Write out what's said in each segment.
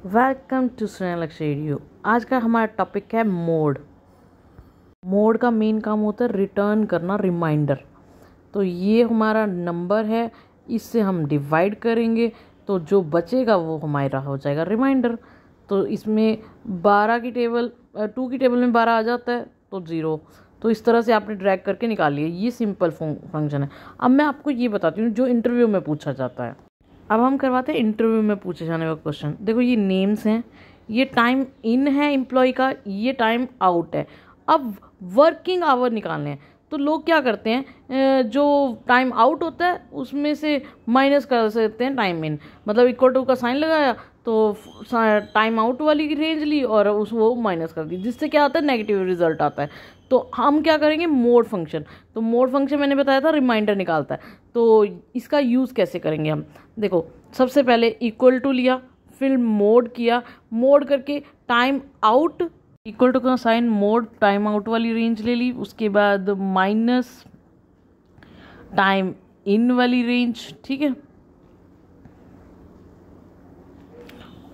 Welcome to स्नेहलक्ष्य radio. आज का हमारा टॉपिक है मोड। मोड का मेन काम होता है रिटर्न करना रिमाइंडर। तो ये हमारा नंबर है, इससे हम डिवाइड करेंगे तो जो बचेगा वो हमारा हो जाएगा रिमाइंडर। तो इसमें 12 की टेबल 2 की टेबल में 12 आ जाता है तो 0। तो इस तरह से आपने ड्रैग करके निकाल लिया। ये सिंपल फंक्शन है। अब मैं आपको ये बताती हूँ जो इंटरव्यू में पूछा जाता है। अब हम करवाते हैं इंटरव्यू में पूछे जाने वाला क्वेश्चन। देखो ये नेम्स हैं, ये टाइम इन है एम्प्लॉय का, ये टाइम आउट है। अब वर्किंग आवर निकालने हैं तो लोग क्या करते हैं, जो टाइम आउट होता है उसमें से माइनस कर सकते हैं टाइम इन, मतलब इक्वल टू का साइन लगाया तो टाइम आउट वाली रेंज ली और उस वो माइनस कर दी, जिससे क्या आता है नेगेटिव रिजल्ट आता है। तो हम क्या करेंगे मोड फंक्शन। तो मोड फंक्शन मैंने बताया था रिमाइंडर निकालता है। तो इसका यूज़ कैसे करेंगे हम, देखो सबसे पहले इक्वल टू लिया, फिर मोड किया, मोड करके टाइम आउट इक्वल टू का साइन मोड टाइम आउट वाली रेंज ले ली, उसके बाद माइनस टाइम इन वाली रेंज, ठीक है।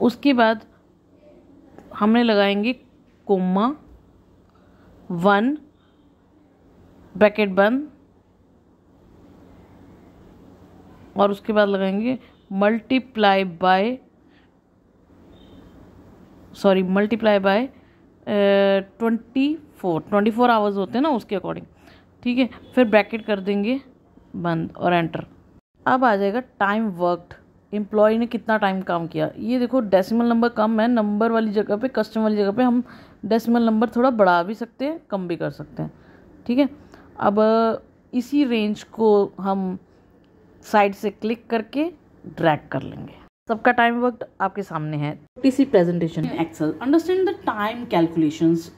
उसके बाद हमने लगाएंगे कोमा 1 ब्रैकेट बंद और उसके बाद लगाएंगे मल्टीप्लाई बाय 24 आवर्स होते हैं ना उसके अकॉर्डिंग, ठीक है। फिर ब्रैकेट कर देंगे बंद और एंटर। अब आ जाएगा टाइम वर्कड, एम्प्लॉय ने कितना टाइम काम किया। ये देखो डेसिमल नंबर कम है, नंबर वाली जगह पे कस्टम वाली जगह पे हम डेसिमल नंबर थोड़ा बढ़ा भी सकते हैं, कम भी कर सकते हैं, ठीक है। अब इसी रेंज को हम साइड से क्लिक करके ड्रैग कर लेंगे। सबका टाइम वर्क आपके सामने है। छोटी सी presentation in Excel. Understand the time calculations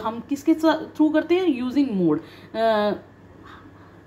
हम किसके थ्रू करते हैं, यूजिंग मोड।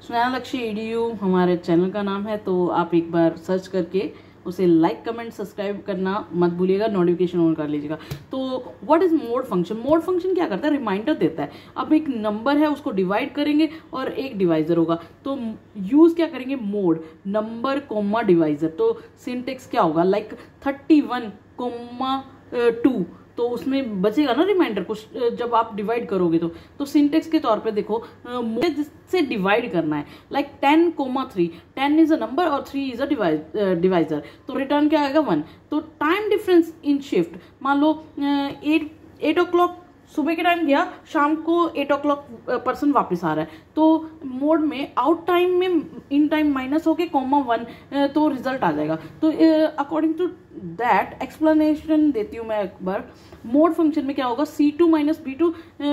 स्नेहलक्ष्य एडीयू हमारे चैनल का नाम है, तो आप एक बार सर्च करके उसे लाइक कमेंट सब्सक्राइब करना मत भूलिएगा, नोटिफिकेशन ऑन कर लीजिएगा। तो what is mode function. Mode function क्या करता है, रिमाइंडर देता है। अब एक नंबर है उसको डिवाइड करेंगे और एक डिवाइजर होगा, तो यूज क्या करेंगे मोड नंबर कोमा डिवाइजर। तो सिंटेक्स क्या होगा, लाइक 31,2 तो उसमें बचेगा ना रिमाइंडर कुछ जब आप डिवाइड करोगे तो सिंटेक्स के तौर पे देखो जिससे डिवाइड करना है, लाइक 10,3 10 इज अ नंबर और 3 इज अ डिवाइजर, तो रिटर्न क्या आएगा 1। तो टाइम डिफरेंस इन शिफ्ट, मान लो 8 o'clock सुबह के टाइम गया, शाम को 8 o'clock पर्सन वापस आ रहा है, तो मोड में आउट टाइम में इन टाइम माइनस होके कोमा 1 तो रिजल्ट आ जाएगा। तो अकॉर्डिंग टू दैट एक्सप्लेनेशन देती हूँ मैं एक बार। मोड फंक्शन में क्या होगा, C2 माइनस B2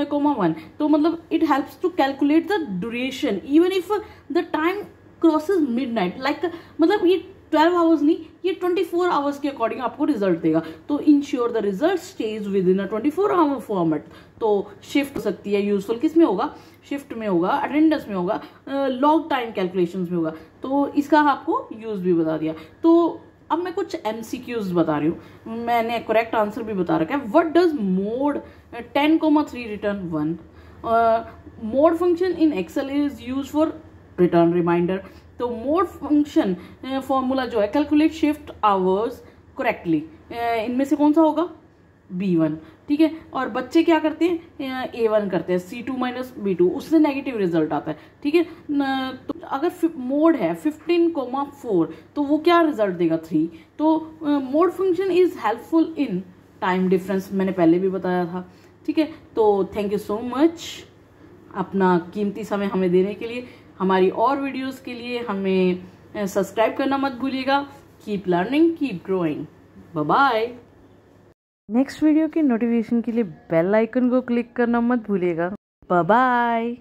कोमा 1, तो मतलब it helps to calculate the duration even if the time crosses midnight, like मतलब ये 12 आवर्स नहीं, ये 24 आवर्स के अकॉर्डिंग आपको रिजल्ट देगा। तो ensure the result stays within a 24 hour format. तो शिफ्ट हो सकती है, यूजफुल किस में होगा, शिफ्ट में होगा, अटेंडेंस में होगा, लॉग टाइम कैलकुलेशंस में होगा। तो इसका आपको यूज भी बता दिया। तो अब मैं कुछ MCQs बता रही हूँ, मैंने करेक्ट आंसर भी बता रखा है। What does mod 10,3 return 1। Mod function in Excel is use for return remainder. तो मोड फंक्शन फॉर्मूला जो है कैलकुलेट शिफ्ट आवर्स करेक्टली, इनमें से कौन सा होगा, B1, ठीक है। और बच्चे क्या करते हैं, A1 करते हैं, C2 माइनस B2, उससे नेगेटिव रिजल्ट आता है, ठीक है। तो अगर मोड है 15,4 तो वो क्या रिजल्ट देगा 3। तो mod function is helpful in time difference, मैंने पहले भी बताया था, ठीक है। तो थैंक यू सो मच अपना कीमती समय हमें देने के लिए। हमारी और वीडियोस के लिए हमें सब्सक्राइब करना मत भूलिएगा। Keep learning, keep growing, bye bye. Next video की नोटिफिकेशन के लिए बेल आइकन को क्लिक करना मत भूलिएगा। Bye bye.